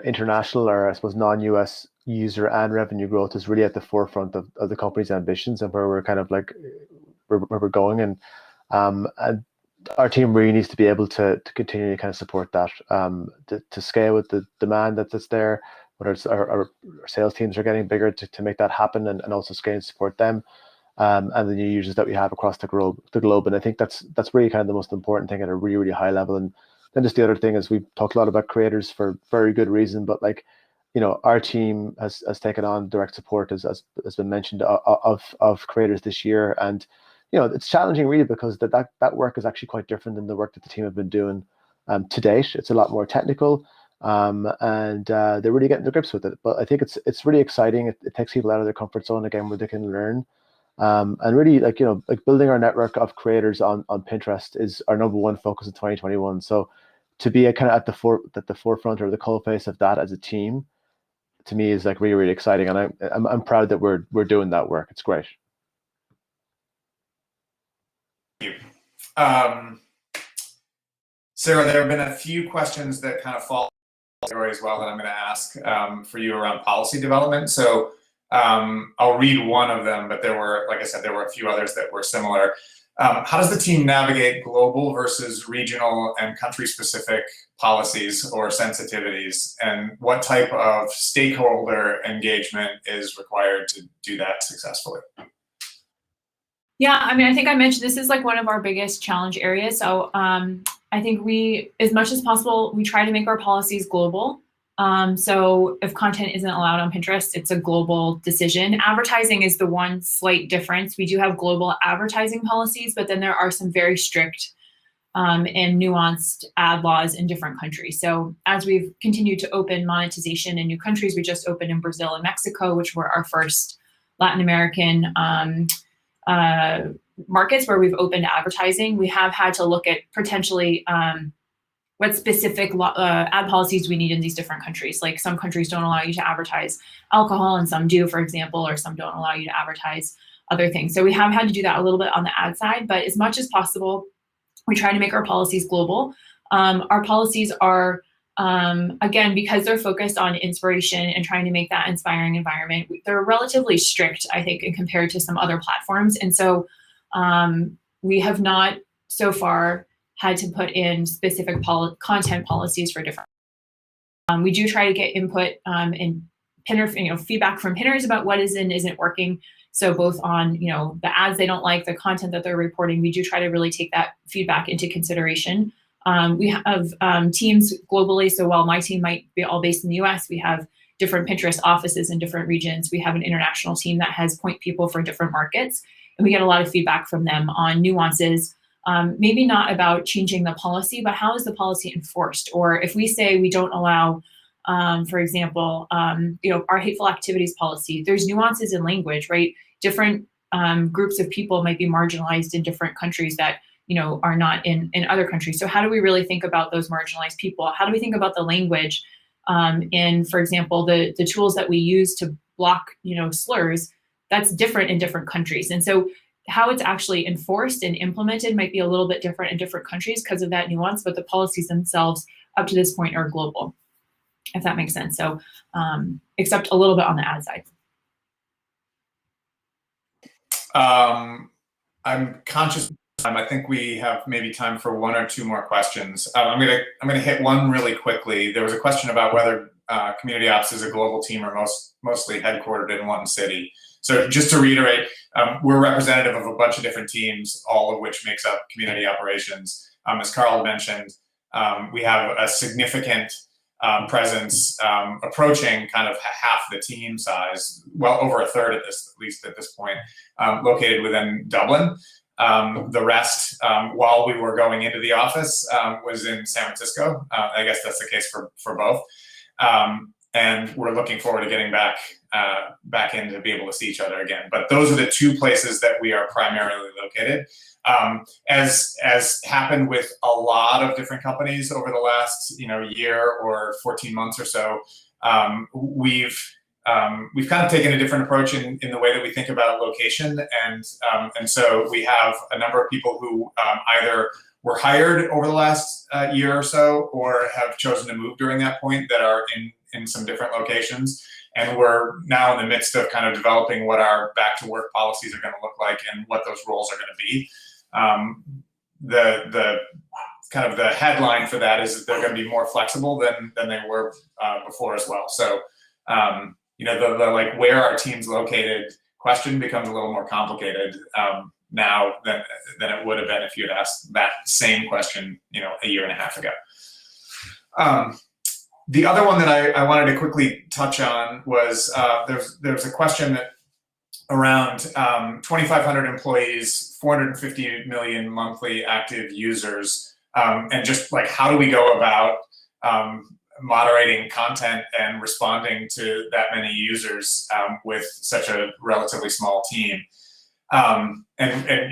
international, or I suppose non-US user and revenue growth is really at the forefront of the company's ambitions and where we're kind of where we're going, and our team really needs to be able to continue to kind of support that, to scale with the demand that's there, whether it's our sales teams are getting bigger to make that happen, and also scale and support them. And the new users that we have across the globe. And I think that's really kind of the most important thing at a really, really high level. And then just the other thing is we've talked a lot about creators for very good reason, but our team has taken on direct support, as been mentioned, of creators this year. And it's challenging really because that work is actually quite different than the work that the team have been doing to date. It's a lot more technical, and they're really getting to grips with it. But I think it's really exciting. It takes people out of their comfort zone again, where they can learn. And really, building our network of creators on Pinterest is our number one focus in 2021. So to be kind of at the forefront or the coalface of that as a team, to me is really, really exciting. And I'm proud that we're doing that work. It's great. Thank you. Sarah, there have been a few questions that kind of fall as well that I'm going to ask for you around policy development. So I'll read one of them, but there were, like I said, there were a few others that were similar. How does the team navigate global versus regional and country-specific policies or sensitivities, and what type of stakeholder engagement is required to do that successfully? Yeah, I mean, I think I mentioned this is one of our biggest challenge areas. So I think we, as much as possible, we try to make our policies global. So if content isn't allowed on Pinterest, it's a global decision. Advertising is the one slight difference. We do have global advertising policies, but then there are some very strict and nuanced ad laws in different countries. So as we've continued to open monetization in new countries, we just opened in Brazil and Mexico, which were our first Latin American markets where we've opened advertising. We have had to look at potentially what specific ad policies we need in these different countries. Like some countries don't allow you to advertise alcohol and some do, for example, or some don't allow you to advertise other things. So we have had to do that a little bit on the ad side, but as much as possible, we try to make our policies global. Our policies are, again, because they're focused on inspiration and trying to make that inspiring environment, they're relatively strict, I think, compared to some other platforms. And so we have not so far had to put in specific content policies for different We do try to get input and pinner, feedback from pinners about what is and isn't working. So both on, the ads they don't like, the content that they're reporting, we do try to really take that feedback into consideration. We have teams globally. So while my team might be all based in the US, we have different Pinterest offices in different regions. We have an international team that has point people for different markets. And we get a lot of feedback from them on nuances, maybe not about changing the policy, but how is the policy enforced? Or if we say we don't allow, for example, our hateful activities policy, there's nuances in language, right? Different groups of people might be marginalized in different countries that are not in other countries. So how do we really think about those marginalized people? How do we think about the language in, for example, the tools that we use to block, slurs? That's different in different countries. And so how it's actually enforced and implemented might be a little bit different in different countries because of that nuance, but the policies themselves up to this point are global, if that makes sense. So except a little bit on the ad side. I'm conscious of time. I think we have maybe time for one or two more questions. I'm gonna hit one really quickly. There was a question about whether Community Ops is a global team or mostly headquartered in one city. So just to reiterate, we're representative of a bunch of different teams, all of which makes up community operations. As Carl mentioned, we have a significant presence approaching kind of half the team size, well over a third at least at this point, located within Dublin. The rest, while we were going into the office, was in San Francisco. I guess that's the case for both. And we're looking forward to getting back in to be able to see each other again. But those are the two places that we are primarily located. As happened with a lot of different companies over the last year or 14 months or so, we've kind of taken a different approach in the way that we think about location, and so we have a number of people who either were hired over the last year or so, or have chosen to move during that point that are in some different locations. And we're now in the midst of kind of developing what our back to work policies are going to look like and what those roles are going to be. The kind of the headline for that is that they're going to be more flexible than they were before as well. So the like where our team's located question becomes a little more complicated now than it would have been if you had asked that same question a year and a half ago. The other one that I wanted to quickly touch on was there's a question that around 2,500 employees, 450 million monthly active users, and just like how do we go about moderating content and responding to that many users with such a relatively small team, and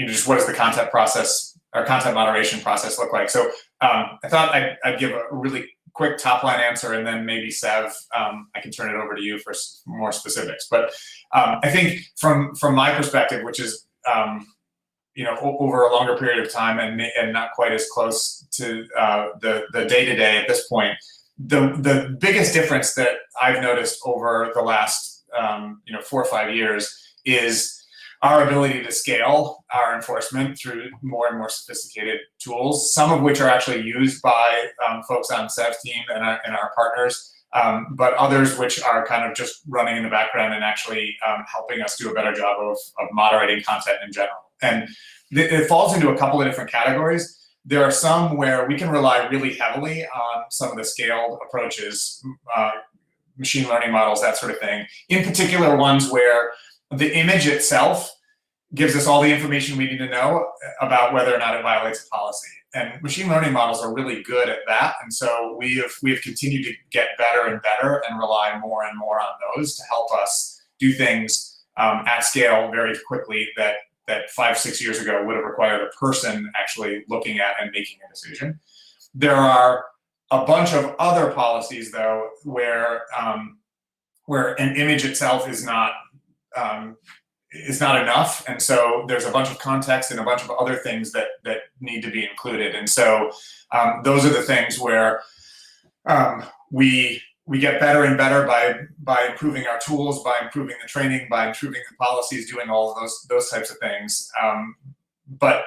just what does the content process or content moderation process look like? So I thought I'd give a really quick top line answer, and then maybe Sev, I can turn it over to you for more specifics. But I think from my perspective, which is over a longer period of time and not quite as close to the day-to-day at this point, the biggest difference that I've noticed over the last 4 or 5 years is our ability to scale our enforcement through more and more sophisticated tools, some of which are actually used by folks on Sev's team and our partners, but others which are kind of just running in the background and actually helping us do a better job of moderating content in general. And it falls into a couple of different categories. There are some where we can rely really heavily on some of the scaled approaches, machine learning models, that sort of thing. In particular, ones where the image itself gives us all the information we need to know about whether or not it violates a policy. And machine learning models are really good at that. And so we have continued to get better and better and rely more and more on those to help us do things at scale very quickly that 5, 6 years ago would have required a person actually looking at and making a decision. There are a bunch of other policies, though, where an image itself is not enough, and so there's a bunch of context and a bunch of other things that need to be included. And so those are the things where we get better and better by improving our tools, by improving the training, by improving the policies, doing all of those types of things. But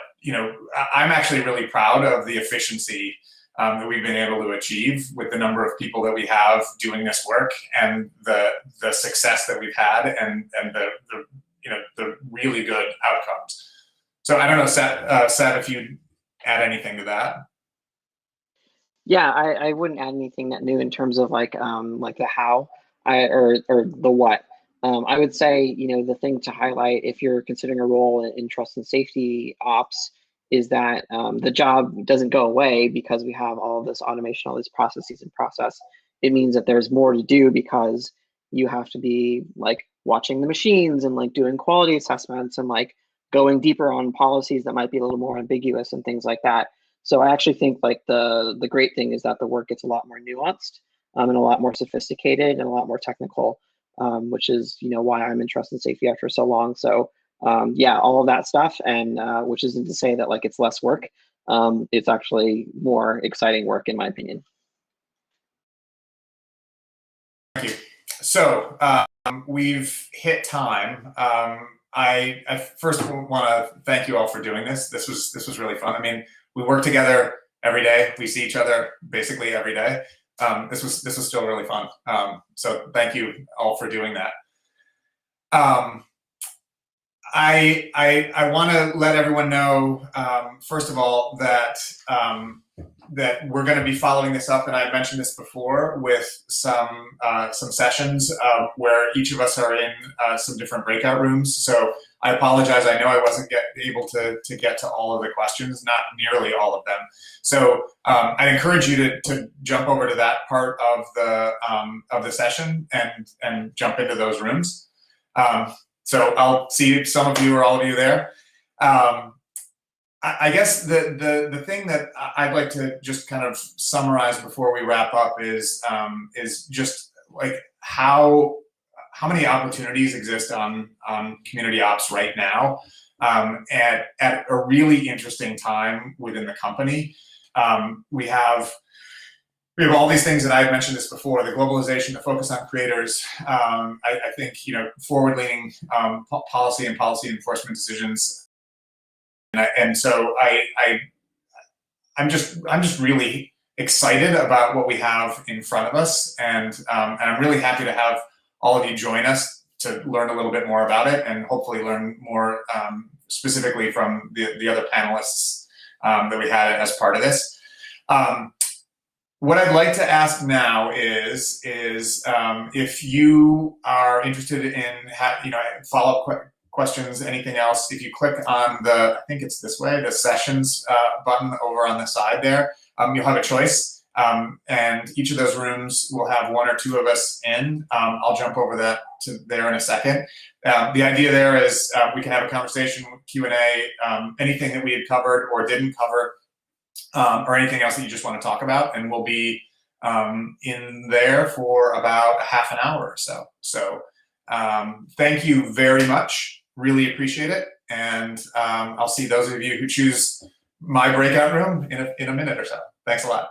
I'm actually really proud of the efficiency that we've been able to achieve with the number of people that we have doing this work and the success that we've had and the really good outcomes. So I don't know, Seth, if you'd add anything to that. Yeah, I wouldn't add anything that new in terms of like the how or the what. I would say, the thing to highlight if you're considering a role in trust and safety ops is that the job doesn't go away because we have all of this automation, all these processes and process. It means that there's more to do because you have to be like watching the machines and like doing quality assessments and like going deeper on policies that might be a little more ambiguous and things like that. So I actually think like the great thing is that the work gets a lot more nuanced and a lot more sophisticated and a lot more technical, which is why I'm in trust and safety after so long. So yeah, all of that stuff, and which isn't to say that like it's less work. It's actually more exciting work in my opinion. Thank you. So we've hit time. I first want to thank you all for doing this. This was really fun. I mean, we work together every day. We see each other basically every day. This was still really fun. So thank you all for doing that. I want to let everyone know, first of all, that that we're going to be following this up, and I mentioned this before, with some sessions where each of us are in some different breakout rooms. So I apologize. I know I wasn't able to get to all of the questions, not nearly all of them. So I encourage you to jump over to that part of the session and jump into those rooms. So I'll see some of you or all of you there. I guess the thing that I'd like to just kind of summarize before we wrap up is just like how many opportunities exist on community ops right now at a really interesting time within the company. We have all these things that I've mentioned this before, the globalization, the focus on creators. I think, forward-leaning policy and policy enforcement decisions. And so I'm just really excited about what we have in front of us. And I'm really happy to have all of you join us to learn a little bit more about it and hopefully learn more specifically from the other panelists that we had as part of this. What I'd like to ask now is if you are interested in follow-up questions, anything else, if you click on I think it's this way, the sessions button over on the side there, you'll have a choice. And each of those rooms will have one or two of us in. I'll jump over to there in a second. The idea there is we can have a conversation, Q&A, anything that we had covered or didn't cover, or anything else that you just want to talk about, and we'll be in there for about half an hour or so. So thank you very much. Really appreciate it. And I'll see those of you who choose my breakout room in a minute or so. Thanks a lot.